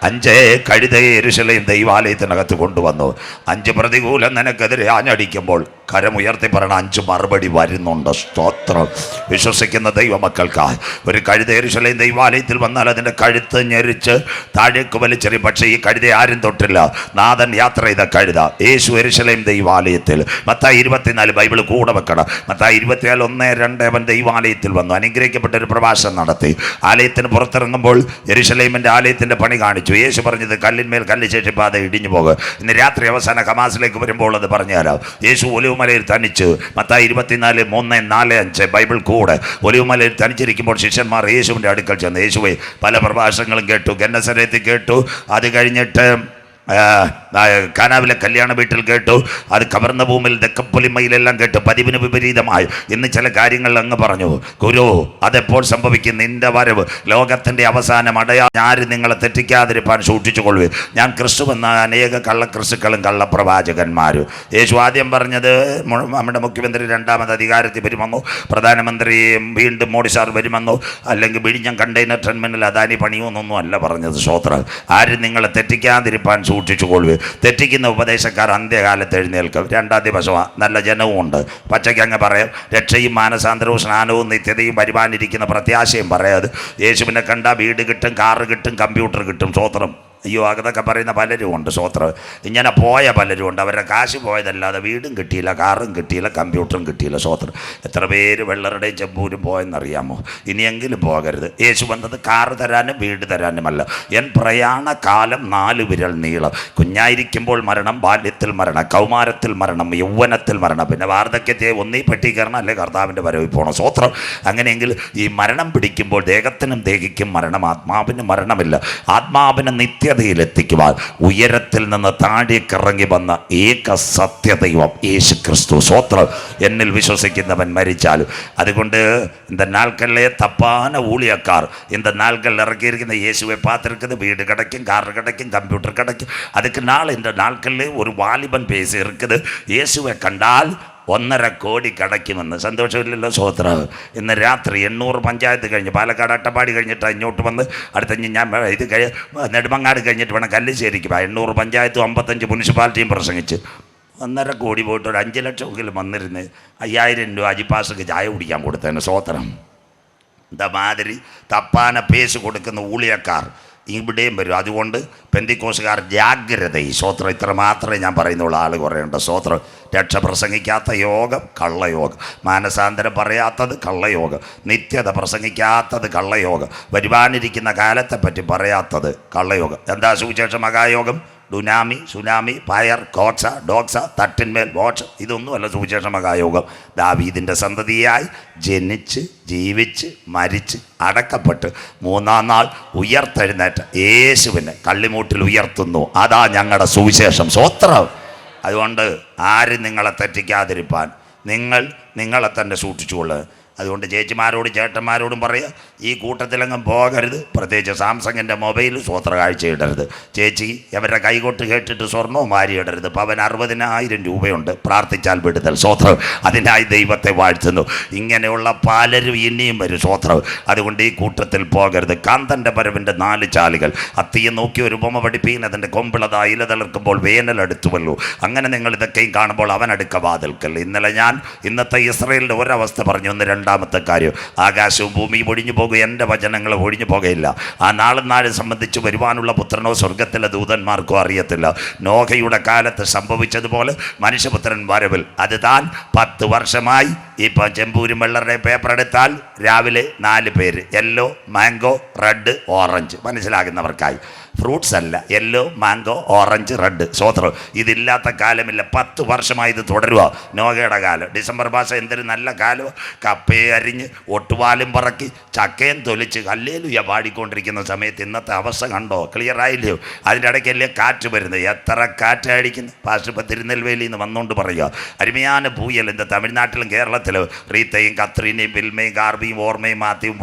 5 കഴുതയെ യെരൂശലേം ദൈവാലയത്തിനകത്ത് കൊണ്ടുവന്നു. 5 പ്രതികൂലം നിനക്കെതിരെ ആഞ്ഞടിക്കുമ്പോൾ കരമുയർത്തി പറയണം, 5 മറുപടി വരുന്നുണ്ട്. സ്തോത്രം. വിശ്വസിക്കുന്ന ദൈവമക്കൾക്ക് ഒരു കഴുത യെരൂശലേം ദൈവാലയത്തിൽ വന്നാൽ അതിൻ്റെ കഴുത്ത് ഞെരിച്ച് താഴേക്ക് വലിച്ചെറിയും. പക്ഷേ ഈ കഴുത ആരും തൊട്ടില്ല. നാഥൻ യാത്ര ചെയ്ത കഴുത യേശു യെരൂശലേം ദൈവാലയത്തിൽ. മത്തായി 24 ബൈബിൾ കൂടെ വെക്കണം. മത്തായി 24 1-2 അവൻ ദൈവാലയത്തിൽ വന്നു, അനുഗ്രഹിക്കപ്പെട്ട ഒരു പ്രഭാഷണം നടത്തി. ആലയത്തിന് പുറത്തിറങ്ങുമ്പോൾ യെരൂശലേമിൻ്റെ ആലയത്തിൻ്റെ പണി കാണിച്ചു. യേശു പറഞ്ഞത്, കല്ലിന്മേൽ കല്ല് ശേഷിപ്പാതെ ഇടിഞ്ഞു പോകും. ഇന്ന് രാത്രി അവസാന ഹമാസിലേക്ക് വരുമ്പോൾ അത് പറഞ്ഞു തരാം. യേശു ഒലിവുമലയിൽ തനിച്ച്, മത്തായി 24 3, 4, 5 ബൈബിൾ കൂടെ. ഒലിവുമലയിൽ തനിച്ചിരിക്കുമ്പോൾ ശിഷ്യന്മാർ യേശുവിൻ്റെ അടുക്കൽ ചെന്ന്, യേശുവേ പല പ്രഭാഷണങ്ങളും കേട്ടു, ഗന്നസരത്തിൽ കേട്ടു, അത് കഴിഞ്ഞിട്ട് കാനാവിലെ കല്യാണ വീട്ടിൽ കേട്ടു, അത് കവർന്ന ഭൂമിയിൽ ദക്കപ്പൊലിമയിലെല്ലാം കേട്ടു. പതിവിന് വിപരീതമായി ഇന്ന് ചില കാര്യങ്ങൾ അങ്ങ് പറഞ്ഞു. ഗുരു, അതെപ്പോൾ സംഭവിക്കും? നിന്റെ വരവ് ലോകത്തിൻ്റെ അവസാനം അടയാളം. ആര് നിങ്ങളെ തെറ്റിക്കാതിരിപ്പാൻ സൂക്ഷിച്ചുകൊള്ളുക. ഞാൻ ക്രിസ്തുവെന്ന അനേക കള്ളക്രിസ്തുക്കളും കള്ളപ്രവാചകന്മാരും. യേശു ആദ്യം പറഞ്ഞത് നമ്മുടെ മുഖ്യമന്ത്രി 2ാമത് അധികാരത്തിൽ വരുമെന്നോ, പ്രധാനമന്ത്രി വീണ്ടും മോഡി സാർ വരുമെന്നോ, അല്ലെങ്കിൽ വിഴിഞ്ഞം കണ്ടെയ്നർ ടെർമിനൽ അദാനി പണിയുമെന്നൊന്നും അല്ല പറഞ്ഞത്. സ്വോത്രം. ആര് നിങ്ങളെ തെറ്റിക്കാതിരിപ്പാൻ സൂക്ഷിച്ചുകൊള്ളുക. തെറ്റിക്കുന്ന ഉപദേശക്കാർ അന്ത്യകാലത്ത് എഴുന്നേൽക്കും. 2ാം ദിവസം നല്ല ജനവും ഉണ്ട്. പച്ചയ്ക്ക് അങ്ങ് പറയാം, രക്ഷയും മാനസാന്തരവും സ്നാനവും നിത്യതയും വരുവാനിരിക്കുന്ന പ്രത്യാശയും പറയാത്. യേശുവിനെ കണ്ട വീട് കിട്ടും, കാറ് കിട്ടും, കമ്പ്യൂട്ടർ കിട്ടും. സ്വോത്രം. അയ്യോ, അതൊക്കെ പറയുന്ന പലരും ഉണ്ട്. സ്വോത്രം. ഇങ്ങനെ പോയ പലരും ഉണ്ട്. അവരുടെ കാശ് പോയതല്ലാതെ വീടും കിട്ടിയില്ല, കാറും കിട്ടിയില്ല, കമ്പ്യൂട്ടറും കിട്ടിയില്ല. സ്വോത്രം. എത്ര പേര് വെള്ളറുടെയും ചെമ്പൂരും പോയെന്നറിയാമോ? ഇനിയെങ്കിലും പോകരുത്. യേശു വന്നത് കാറ് തരാനും വീട് തരാനുമല്ല. എൻ പ്രയാണകാലം 4 വിരൽ നീളം. കുഞ്ഞായിരിക്കുമ്പോൾ മരണം, ബാല്യത്തിൽ മരണം, കൗമാരത്തിൽ മരണം, യൗവനത്തിൽ മരണം, പിന്നെ വാർദ്ധക്യത്തെ ഒന്നീ പെട്ടിക്കരണം, അല്ലെ കർത്താവിൻ്റെ വരവിൽ പോകണം. സ്വോത്രം. അങ്ങനെയെങ്കിൽ ഈ മരണം പിടിക്കുമ്പോൾ ദേഹത്തിനും ദേഹിക്കും മരണം, ആത്മാവിന് മരണമില്ല. ആത്മാവിന് നിത്യതയിലെത്തിക്കുവാൻ ഉയരത്തിൽ നിന്ന് താഴേക്കിറങ്ങി വന്ന ഏക സത്യദൈവം യേശു ക്രിസ്തു. സ്വോത്രം. എന്നിൽ വിശ്വസിക്കുന്നവൻ മരിച്ചാലും. അതുകൊണ്ട് இந்த நாட்களிலே தப்பான ஊழியக்கார் இந்த நாட்கள் இறக்கியிருக்கிற இயேசுவை பார்த்துருக்குது. வீடு கிடைக்கும், கார் கிடைக்கும், கம்ப்யூட்டர் கிடைக்கும். அதுக்கு நாள் இந்த நாட்களிலே ஒரு வாலிபன் பேசி இருக்குது, இயேசுவை கண்டால் 1.5 കോടി കിടക്കുമെന്ന്. സന്തോഷമില്ലല്ലോ? സ്വോത്രം. ഇന്ന് രാത്രി 800 പഞ്ചായത്ത് കഴിഞ്ഞ്, പാലക്കാട് അട്ടപ്പാടി കഴിഞ്ഞിട്ട് ഇങ്ങോട്ട് വന്ന് അടുത്ത ഞാൻ ഇത് നെടുമങ്ങാട് കഴിഞ്ഞിട്ട് വേണം കല്ലിശ്ശേരിക്ക്. 800 പഞ്ചായത്തും 55 മുനിസിപ്പാലിറ്റിയും പ്രസംഗിച്ച് 1.5 കോടി പോയിട്ട് ഒരു 5 ലക്ഷമെങ്കിലും വന്നിരുന്ന് 5000 രൂപ അജിപ്പാസക്ക് ചായ കുടിക്കാൻ കൊടുത്തതിന്. സ്വോത്രം. എന്താ മാതിരി തപ്പാന പേസ് കൊടുക്കുന്ന ഊളിയക്കാർ ഇവിടെയും വരും. അതുകൊണ്ട് പെന്തിക്കോസുകാർ ജാഗ്രത. ഈ സ്വോത്രം. ഇത്ര മാത്രമേ ഞാൻ പറയുന്നുള്ള. ആൾ കുറേയുണ്ട്. സ്വോത്രം. രക്ഷ പ്രസംഗിക്കാത്ത യോഗം കള്ളയോഗം, മാനസാന്തരം പറയാത്തത് കള്ളയോഗം, നിത്യത പ്രസംഗിക്കാത്തത് കള്ളയോഗം, വരുവാനിരിക്കുന്ന കാലത്തെപ്പറ്റി പറയാത്തത് കള്ളയോഗം. എന്താ സുവിശേഷ മഹായോഗം? ഡുനാമി, സുനാമി, ഫയർ, കോച്ച, ഡോക്സ, തട്ടിന്മേൽ ബോട്ട്. ഇതൊന്നുമല്ല സുവിശേഷ മഹായോഗം. ദാവീദിൻ്റെ സന്തതിയായി ജനിച്ച് ജീവിച്ച് മരിച്ച് അടക്കപ്പെട്ട് 3-ാം നാൾ ഉയർത്തെഴുന്നേറ്റ യേശുവിനെ കള്ളിമൂട്ടിൽ ഉയർത്തുന്നു. അതാ ഞങ്ങളുടെ സുവിശേഷം. സ്വോത്രം. അതുകൊണ്ട് ആരും നിങ്ങളെ തെറ്റിക്കാതിരിപ്പാൻ നിങ്ങളെ തന്നെ സൂക്ഷിച്ചുകൊള്ളുക. അതുകൊണ്ട് ചേച്ചിമാരോടും ചേട്ടന്മാരോടും പറയുക, ഈ കൂട്ടത്തിലെങ്ങും പോകരുത്. പ്രത്യേകിച്ച് സാംസങ്ങിൻ്റെ മൊബൈൽ സ്വോത്ര കാഴ്ച ഇടരുത്. ചേച്ചി അവരുടെ കൈകൊട്ട് കേട്ടിട്ട് സ്വർണവും മാരിയിടരുത്. പവൻ 60,000 രൂപയുണ്ട്, പ്രാർത്ഥിച്ചാൽ വിടുതൽ. സ്വോത്രം. അതിനായി ദൈവത്തെ വാഴ്ത്തുന്നു. ഇങ്ങനെയുള്ള പലരും ഇനിയും വരും. സ്വോത്രം. അതുകൊണ്ട് ഈ കൂട്ടത്തിൽ പോകരുത്. കാന്തൻ്റെ പരവിൻ്റെ 4 ചാലുകൾ. അത്തിയെ നോക്കി ഒരു ബൊമ്മ പഠിപ്പീൻ, അതിൻ്റെ കൊമ്പിളതാ ഇല തളിർക്കുമ്പോൾ വേനലെടുത്തുവല്ലോ. അങ്ങനെ നിങ്ങൾ ഇതൊക്കെയും കാണുമ്പോൾ അവൻ അടുക്ക വാതിൽക്കൽ. ഇന്നലെ ഞാൻ ഇന്നത്തെ ഇസ്രയേലിൻ്റെ ഒരവസ്ഥ പറഞ്ഞു. രണ്ടാമത്തെ കാര്യം, ആകാശവും ഭൂമിയും ഒഴിഞ്ഞു പോകും, എൻ്റെ വചനങ്ങൾ ഒഴിഞ്ഞു പോകുകയില്ല. ആ നാളും നാളും സംബന്ധിച്ച് വരുവാനുള്ള പുത്രനോ സ്വർഗത്തിലെ ദൂതന്മാർക്കോ അറിയത്തില്ല. നോഹയുടെ കാലത്ത് സംഭവിച്ചതുപോലെ മനുഷ്യപുത്രൻ വരവിൽ. അത് താൻ 10 വർഷമായി. ഇപ്പം ചെമ്പൂരും വെള്ളറുടെ പേപ്പർ എടുത്താൽ രാവിലെ 4 പേര്, യെല്ലോ, മാംഗോ, റെഡ്, ഓറഞ്ച്. മനസ്സിലാകുന്നവർക്കായി. ഫ്രൂട്ട്സ് അല്ല, യെല്ലോ, മാംഗോ, ഓറഞ്ച്, റെഡ്. സ്വോത്രം. ഇതില്ലാത്ത കാലമില്ല. 10 വർഷമായി ഇത് തുടരുക. നോഹയുടെ കാലം. ഡിസംബർ മാസം എന്തൊരു നല്ല കാലം. കപ്പയെ അരിഞ്ഞ് ഒട്ടുപാലും പറക്കി ചക്കയും തൊലിച്ച് ഹല്ലേലൂയ പാടിക്കൊണ്ടിരിക്കുന്ന സമയത്ത് ഇന്നത്തെ അവസ്ഥ കണ്ടോ? ക്ലിയർ ആയില്ലയോ? അതിൻ്റെ ഇടയ്ക്കല്ലേ കാറ്റ് വരുന്നത്. എത്ര കാറ്റടിക്കുന്നു. പാസ്റ്റർ ഇപ്പം തിരുനെൽവേലിയിൽ നിന്ന് വന്നുകൊണ്ട് പറയുക, അരുമയാണ് പൂയൽ. എന്താ തമിഴ്നാട്ടിലും കേരളത്തിലും റീത്തയും കത്രീനയും വിൽമയും ഗാർബിയും ഓർമ്മയും മാത്തിയും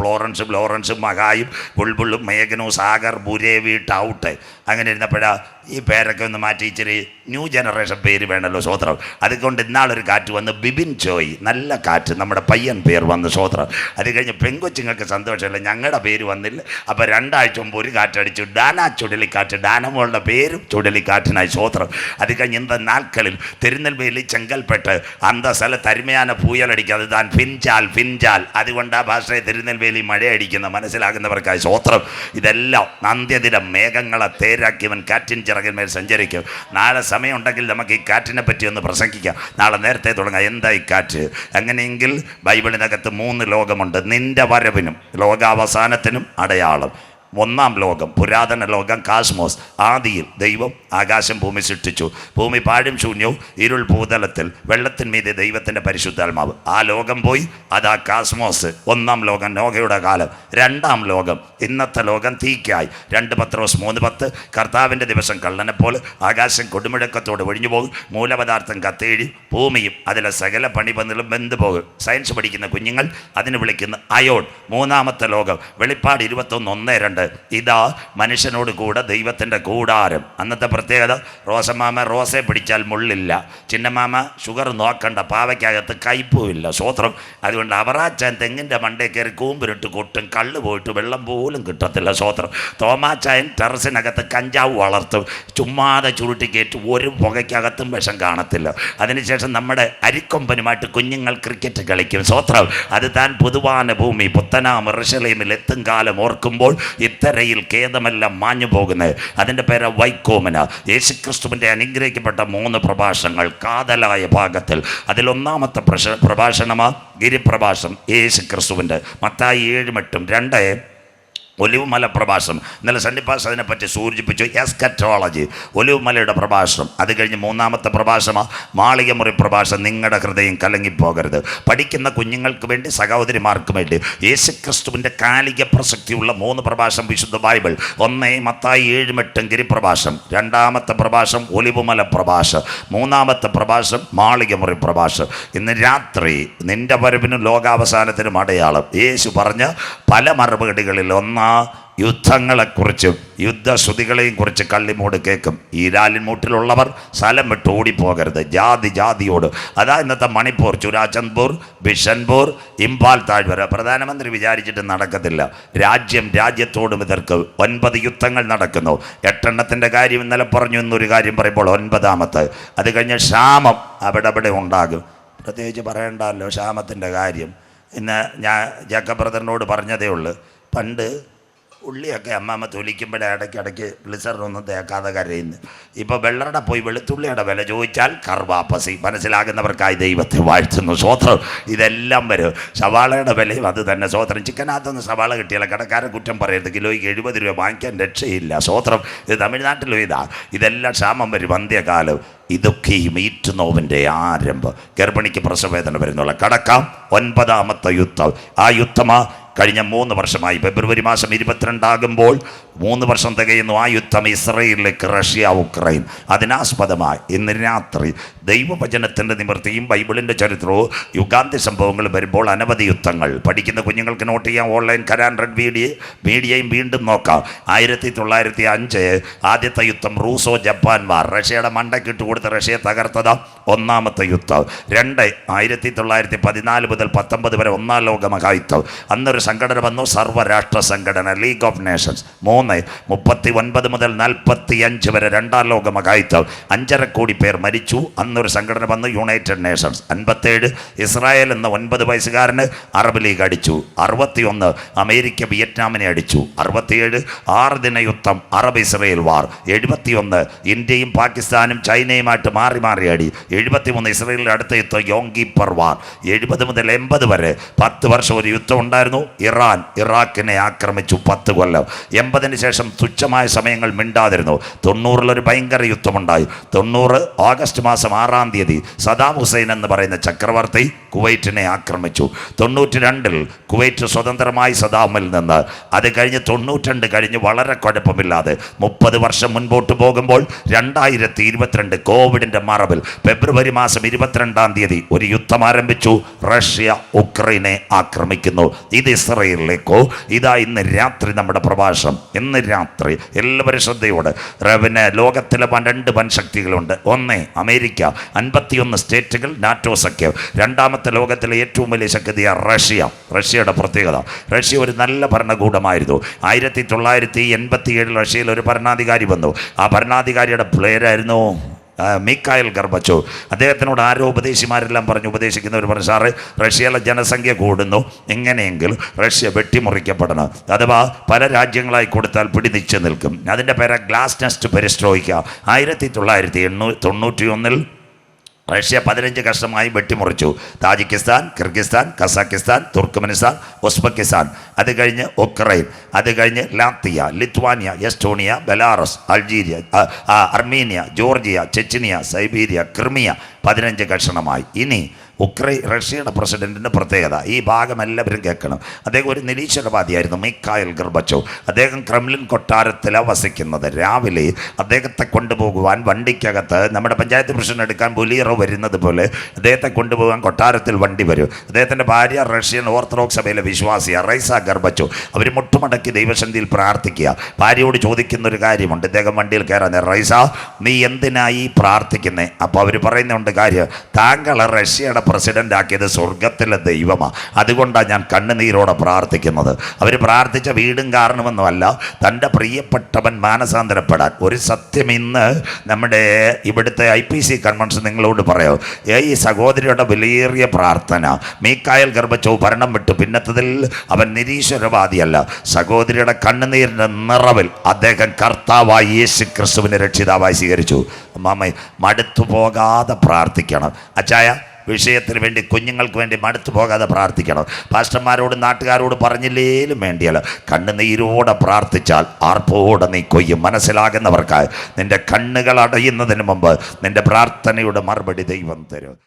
ലോറൻസും മഹായും ബുൾബുളും മേഘനും സാഗർ ബുരേവി ഔട്ട്. അങ്ങനെ ഇരുന്നപ്പോഴാണ് ഈ പേരൊക്കെ ഒന്ന് മാറ്റി ഇച്ചിരി ന്യൂ ജനറേഷൻ പേര് വേണമല്ലോ. സ്വോത്രം. അതുകൊണ്ട് ഇന്നാളൊരു കാറ്റ് വന്ന് ബിബിൻ ചോയ്. നല്ല കാറ്റ്. നമ്മുടെ പയ്യൻ പേര് വന്ന്. സ്വോത്രം. അത് കഴിഞ്ഞ് പെങ്കൊച്ചുങ്ങൾക്ക് സന്തോഷമില്ല, ഞങ്ങളുടെ പേര് വന്നില്ല. അപ്പോൾ 2 ആഴ്ച മുമ്പ് ഒരു കാറ്റടിച്ചു, ഡാന ചുഴലിക്കാറ്റ്. ഡാനമോളുടെ പേരും ചുഴലിക്കാറ്റിനായി. സ്വോത്രം. അത് കഴിഞ്ഞ് ഇന്ന നാൾക്കളിൽ തിരുനെൽവേലി ചെങ്കൽപ്പെട്ട് അന്ത സ്ഥലത്ത് അരുമയാന പൂയലടിക്കാതെ താൻ ഫിൻജാൽ. അതുകൊണ്ട് ആ ഭാഷയെ തിരുനെൽവേലി മഴയടിക്കുന്ന മനസ്സിലാകുന്നവർക്കായി. സ്വോത്രം. ഇതെല്ലാം അന്ത്യദിനം മേഘങ്ങളെ തേരാക്കിയവൻ കാറ്റിൻ ചിറകിന്മേൽ സഞ്ചരിക്കും. നാളെ സമയമുണ്ടെങ്കിൽ നമുക്ക് ഈ കാറ്റിനെ പറ്റി ഒന്ന് പ്രസംഗിക്കാം. നാളെ നേരത്തെ തുടങ്ങാം. എന്താ ഈ കാറ്റ്? അങ്ങനെയെങ്കിൽ ബൈബിളിനകത്ത് 3 ലോകമുണ്ട്. നിന്റെ വരവിനും ലോകാവസാനത്തിനും അടയാളം. 1-ാം ലോകം, പുരാതന ലോകം, കാസ്മോസ്. ആദിയിൽ ദൈവം ആകാശം ഭൂമി സൃഷ്ടിച്ചു. ഭൂമി പാഴും ശൂന്യവും ഇരുൾ ഭൂതലത്തിൽ, വെള്ളത്തിന്മീതെ ദൈവത്തിൻ്റെ പരിശുദ്ധാത്മാവ്. ആ ലോകം പോയി. അതാ കാസ്മോസ്. 1-ാം ലോകം നോഹയുടെ കാലം. 2-ാം ലോകം ഇന്നത്തെ ലോകം തീക്കായി. 2 പത്രോസ് 3:10. കർത്താവിൻ്റെ ദിവസം കള്ളനെ പോലെ ആകാശം കൊടുമുഴക്കത്തോട് ഒഴിഞ്ഞു പോകും, മൂലപദാർത്ഥം കത്തേഴി, ഭൂമിയും അതിലെ സകല പണിപന്നിലും വെന്തു പോകും. സയൻസ് പഠിക്കുന്ന കുഞ്ഞുങ്ങൾ അതിന് വിളിക്കുന്ന അയോൺ. 3-ാമത്തെ ലോകം വെളിപ്പാട് 21:1-2. ഇതാ മനുഷ്യനോട് കൂടെ ദൈവത്തിൻ്റെ കൂടാരം. അന്നത്തെ പ്രത്യേകത, റോസമാമ റോസയെ പിടിച്ചാൽ മുള്ളില്ല, ചിന്നമാമ ഷുഗർ നോക്കണ്ട, പാവയ്ക്കകത്ത് കയ്പുമില്ല. സ്വോത്രം. അതുകൊണ്ട് അവറാച്ചാൻ തെങ്ങിൻ്റെ മണ്ടേ കയറി കൂമ്പിരിട്ട് കൊട്ടും, കള്ള് പോയിട്ട് വെള്ളം പോലും കിട്ടത്തില്ല. സ്വോത്രം. തോമാച്ചായൻ ടെറസിനകത്ത് കഞ്ചാവ് വളർത്തും, ചുമ്മാതെ ചുരുട്ടി കയറ്റി ഒരു പുകയ്ക്കകത്തും വിഷം കാണത്തില്ല. അതിനുശേഷം നമ്മുടെ അരിക്കൊമ്പനുമായിട്ട് കുഞ്ഞുങ്ങൾ ക്രിക്കറ്റ് കളിക്കും. സ്വോത്രം. അത് താൻ പുതുവാന ഭൂമി പുത്തനാം യെരൂശലേമിൽ എത്തും കാലം ഓർക്കുമ്പോൾ ഇത്തരയിൽ ഖേദമെല്ലാം മാഞ്ഞു പോകുന്നത്. അതിൻ്റെ പേര് വൈക്കോമന. യേശുക്രിസ്തുവിൻ്റെ അനുഗ്രഹിക്കപ്പെട്ട 3 പ്രഭാഷണങ്ങൾ കാതലായ ഭാഗത്തിൽ. അതിൽ 1-ാമത്തെ പ്രഭാഷണമാണ് ഗിരിപ്രഭാഷണം. യേശുക്രിസ്തുവിൻ്റെ മത്തായി 7:8. ഒലിവുമല പ്രഭാഷണം. ഇന്നലെ സണ്ണിപ്പാസ് അതിനെപ്പറ്റി സൂചിപ്പിച്ചു. എസ്കറ്റോളജി, ഒലിവുമലയുടെ പ്രഭാഷണം. അത് കഴിഞ്ഞ് 3-ാമത്തെ പ്രഭാഷണം മാളികമുറി പ്രഭാഷണം. നിങ്ങളുടെ ഹൃദയം കലങ്ങിപ്പോകരുത്. പഠിക്കുന്ന കുഞ്ഞുങ്ങൾക്ക് വേണ്ടി, സഹോദരിമാർക്ക് വേണ്ടി യേശുക്രിസ്തുവിൻ്റെ കാലിക പ്രസക്തിയുള്ള 3 പ്രഭാഷണം വിശുദ്ധ ബൈബിൾ. 1 മത്തായി 7:8 ഗിരിപ്രഭാഷണം. 2-ാമത്തെ പ്രഭാഷണം ഒലിവുമല പ്രഭാഷണം. 3-ാമത്തെ പ്രഭാഷണം മാളികമുറി പ്രഭാഷണം. ഇന്ന് രാത്രി നിന്റെ വരവിനും ലോകാവസാനത്തിനും അടയാളം. യേശു പറഞ്ഞ പല മറുപടികളിൽ യുദ്ധങ്ങളെക്കുറിച്ചും യുദ്ധശ്രുതികളെയും കുറിച്ച് കള്ളിമൂട് കേൾക്കും. ഈരാലിൻമൂട്ടിലുള്ളവർ സ്ഥലം വിട്ട് ഓടിപ്പോകരുത്. ജാതിയോട്. അതാ ഇന്നത്തെ മണിപ്പൂർ, ചുരാചന്ദ്പൂർ, ബിഷൻപൂർ, ഇംഫാൽ താഴ്വര. പ്രധാനമന്ത്രി വിചാരിച്ചിട്ട് നടക്കത്തില്ല. രാജ്യത്തോടും എതിർക്ക് 9 യുദ്ധങ്ങൾ നടക്കുന്നു. 8 കാര്യം ഇന്നലെ പറഞ്ഞു. എന്നൊരു കാര്യം പറയുമ്പോൾ 9-ാമത്തെ. അത് കഴിഞ്ഞ് ക്ഷാമം അവിടെ ഉണ്ടാകും. പ്രത്യേകിച്ച് പറയണ്ടല്ലോ ക്ഷാമത്തിൻ്റെ കാര്യം. ഇന്ന് ഞാൻ ജാക്കബ് ബ്രദറിനോട് പറഞ്ഞതേ ഉള്ളൂ. പണ്ട് ഉള്ളിയൊക്കെ അമ്മാമ്മ തൊലിക്കുമ്പോഴേ ഇടയ്ക്കിടയ്ക്ക് ഗ്ലിസറിനൊന്നും തേക്കാതെ കരയുന്നു. ഇപ്പോൾ വെള്ളറുടെ പോയി വെളുത്തുള്ളിയുടെ വില ചോദിച്ചാൽ കർവാപ്പസി. മനസ്സിലാകുന്നവർക്കായി ദൈവത്തെ വാഴ്ത്തുന്നു. സ്വോത്രം. ഇതെല്ലാം വരും. സവാളയുടെ വിലയും അത് തന്നെ. സ്വോത്രം. ചിക്കനകത്തൊന്ന് സവാള കിട്ടിയാൽ കടക്കാരൻ കുറ്റം പറയരുത്. കിലോയ്ക്ക് 70 രൂപ വാങ്ങിക്കാൻ രക്ഷയില്ല. സ്വോത്രം. ഇത് തമിഴ്നാട്ടിലും ഇതെല്ലാം ക്ഷാമം വരും. അന്ത്യകാലം. ഇതൊക്കെയും ഈറ്റുനോവിൻ്റെ ആരംഭം. ഗർഭിണിക്ക് പ്രസവവേദന വരുന്നുള്ള. കടക്കാം 9-ാമത്തെ യുദ്ധം. ആ യുദ്ധമാ കഴിഞ്ഞ 3 വർഷമായി ഫെബ്രുവരി മാസം 22 3 വർഷം തികയുന്നു ആ യുദ്ധം ഇസ്രയേലിലേക്ക് റഷ്യ ഉക്രൈൻ. അതിനാസ്പദമായി ഇന്ന് രാത്രി ദൈവവചനത്തിൻ്റെ നിവൃത്തിയും ബൈബിളിൻ്റെ ചരിത്രവും യുഗാന്ത്യ സംഭവങ്ങളും വരുമ്പോൾ അനവധി യുദ്ധങ്ങൾ പഠിക്കുന്ന കുഞ്ഞുങ്ങൾക്ക് നോട്ട് ചെയ്യാം. ഓൺലൈൻ കരാൻ റെഡ് മീഡിയയും വീണ്ടും നോക്കാം. 1905 ആദ്യത്തെ യുദ്ധം റൂസോ ജപ്പാൻ വാർ. റഷ്യയുടെ മണ്ടക്കിട്ട് കൊടുത്ത് റഷ്യയെ തകർത്തത് ഒന്നാമത്തെ യുദ്ധം. 1914 മുതൽ 19 വരെ 1-ാം ലോക മഹായുദ്ധം. അന്നൊരു സംഘടന വന്നു, സർവ്വരാഷ്ട്ര സംഘടന, ലീഗ് ഓഫ് നേഷൻസ്. 39 മുതൽ 45 വരെ 2-ാം ലോക മഹായുദ്ധം. 5.5 കോടി പേർ മരിച്ചു. അന്നൊരു സംഘടന വന്നു, യുണൈറ്റഡ് നേഷൻസ്. 57 ഇസ്രായേൽ എന്ന 9 വയസ്സുകാരന് അറബ് ലീഗ് അടിച്ചു. 61 അമേരിക്ക വിയറ്റ്നാമിനെ അടിച്ചു. 67 6 ദിന യുദ്ധം, അറബ് ഇസ്രയേൽ വാർ. 71 ഇന്ത്യയും പാകിസ്ഥാനും ചൈനയുമായിട്ട് മാറി മാറി അടി. 73 ഇസ്രയേലിൻ്റെ അടുത്ത യുദ്ധം യോം കിപ്പർ വാർ. 70 മുതൽ 80 വരെ 10 വർഷം ഒരു യുദ്ധം ഉണ്ടായിരുന്നു. ഇറാൻ ഇറാഖിനെ ആക്രമിച്ചു 10 കൊല്ലം. 80-ന് ശേഷം തുച്ഛമായ സമയങ്ങൾ മിണ്ടാതിരുന്നു. 90-ലൊരു ഭയങ്കര യുദ്ധമുണ്ടായി. 90 ഓഗസ്റ്റ് മാസം 6-ാം തീയതി സദാം ഹുസൈൻ എന്ന് പറയുന്ന ചക്രവർത്തി കുവൈറ്റിനെ ആക്രമിച്ചു. 92-ൽ കുവൈറ്റ് സ്വതന്ത്രമായി സദാമിൽ നിന്ന്. അത് കഴിഞ്ഞ് 92 കഴിഞ്ഞ് വളരെ കുഴപ്പമില്ലാതെ 30 വർഷം മുൻപോട്ട് പോകുമ്പോൾ 2022 കോവിഡിൻ്റെ മറവിൽ ഫെബ്രുവരി മാസം 22-ാം തീയതി ഒരു യുദ്ധം ആരംഭിച്ചു. റഷ്യ ഉക്രൈനെ ആക്രമിക്കുന്നു. ഇത് ഇസ്രയേലിലേക്കോ? ഇതാ ഇന്ന് രാത്രി നമ്മുടെ പ്രഭാഷണം. ഇന്ന് രാത്രി എല്ലാവരും ശ്രദ്ധയോടെ. പിന്നെ ലോകത്തിലെ 2 വൻശക്തികളുണ്ട്. ഒന്ന് അമേരിക്ക, 51 സ്റ്റേറ്റുകൾ, നാറ്റോ സഖ്യം. രണ്ടാമത്തെ ലോകത്തിലെ ഏറ്റവും വലിയ ശക്തിയാണ് റഷ്യ. റഷ്യയുടെ പ്രത്യേകത, റഷ്യ ഒരു നല്ല ഭരണകൂടമായിരുന്നു. 1987 റഷ്യയിൽ ഒരു ഭരണാധികാരി വന്നു. ആ ഭരണാധികാരിയുടെ പേരായിരുന്നു മിഖായിൽ ഗർബച്ചോവ്. അദ്ദേഹത്തിനോട് ആരോ ഉപദേശിമാരെല്ലാം ഉപദേശിക്കുന്നവർ പറഞ്ഞു, സാറ് റഷ്യയിലെ ജനസംഖ്യ കൂടുന്നു, എങ്ങനെയെങ്കിൽ റഷ്യ വെട്ടിമുറിക്കപ്പെടണം, അഥവാ പല രാജ്യങ്ങളായി കൊടുത്താൽ പിടിനിച്ച് നിൽക്കും. അതിൻ്റെ പേര് ഗ്ലാസ് നെസ്റ്റ് പെരിസ്ട്രോയിക്ക. 1991 റഷ്യ 15 കഷ്ണമായി വെട്ടിമുറിച്ചു. Tajikistan, Kyrgyzstan, Kazakhstan, Turkmenistan, Uzbekistan. അത് കഴിഞ്ഞ് ഉക്രൈൻ, അത് കഴിഞ്ഞ് Latvia, Lithuania, Estonia, Belarus, Algeria, Armenia, Georgia, Chechnya, Siberia, Crimea 15 കഷണമായി. ഇനി റഷ്യയുടെ പ്രസിഡന്റിൻ്റെ പ്രത്യേകത, ഈ ഭാഗം എല്ലാവരും കേൾക്കണം. അദ്ദേഹം ഒരു നിരീശ്വരവാദിയായിരുന്നു, മിഖായിൽ ഗർബച്ചോവ്. അദ്ദേഹം ക്രെംലിൻ കൊട്ടാരത്തിലാണ് വസിക്കുന്നത്. രാവിലെ അദ്ദേഹത്തെ കൊണ്ടുപോകുവാൻ വണ്ടിക്കകത്ത് നമ്മുടെ പഞ്ചായത്ത് പ്രസിഡന്റ് എടുക്കാൻ ബൊലീറോ വരുന്നത് പോലെ അദ്ദേഹത്തെ കൊണ്ടുപോകാൻ കൊട്ടാരത്തിൽ വണ്ടി വരും. അദ്ദേഹത്തിൻ്റെ ഭാര്യ റഷ്യൻ ഓർത്തഡോക്സ് സഭയിലെ വിശ്വാസിയാണ്, റൈസ ഗർബച്ചോവ്. അവർ മുട്ടുമടക്കി ദൈവസന്നിധിയിൽ പ്രാർത്ഥിക്കുക. ഭാര്യയോട് ചോദിക്കുന്നൊരു കാര്യമുണ്ട്. ഇദ്ദേഹം വണ്ടിയിൽ കയറാൻ, റൈസ നീ എന്തിനായി പ്രാർത്ഥിക്കുന്നത്? അപ്പോൾ അവർ പറയുന്നുണ്ട് കാര്യം, താങ്കൾ റഷ്യയുടെ പ്രസിഡന്റ് ആക്കിയത് സ്വർഗത്തിലെ ദൈവമാണ്, അതുകൊണ്ടാണ് ഞാൻ കണ്ണുനീരോടെ പ്രാർത്ഥിക്കുന്നത്. അവർ പ്രാർത്ഥിച്ച വീടും കാരണമൊന്നുമല്ല, തൻ്റെ പ്രിയപ്പെട്ടവൻ മാനസാന്തരപ്പെടാൻ. ഒരു സത്യം ഇന്ന് നമ്മുടെ ഇവിടുത്തെ IPC കൺവെൻഷൻ നിങ്ങളോട് പറയാം. ഈ സഹോദരിയുടെ വിലയേറിയ പ്രാർത്ഥന, മിഖായിൽ ഗർബച്ചോവ് ഭരണം വിട്ടു പിന്നത്തതിൽ അവൻ നിരീശ്വരവാദിയല്ല. സഹോദരിയുടെ കണ്ണുനീരിൻ്റെ നിറവിൽ അദ്ദേഹം കർത്താവായി യേശു ക്രിസ്തുവിനെ രക്ഷിതാവായി സ്വീകരിച്ചു. മാമ മടുത്തു പോകാതെ പ്രാർത്ഥിക്കണം. അച്ചായ വിഷയത്തിന് വേണ്ടി, കുഞ്ഞുങ്ങൾക്ക് വേണ്ടി മടുത്തു പോകാതെ പ്രാർത്ഥിക്കണം. പാസ്റ്റർമാരോടും നാട്ടുകാരോടും പറഞ്ഞില്ലേലും വേണ്ടിയല്ല, കണ്ണുനീരോടെ പ്രാർത്ഥിച്ചാൽ ആർപ്പോടെ നീ കൊയ്യും. മനസ്സിലാകുന്നവർക്കായി നിന്റെ കണ്ണുകൾ അടയുന്നതിന് മുമ്പ് നിന്റെ പ്രാർത്ഥനയുടെ മറുപടി ദൈവം തരും.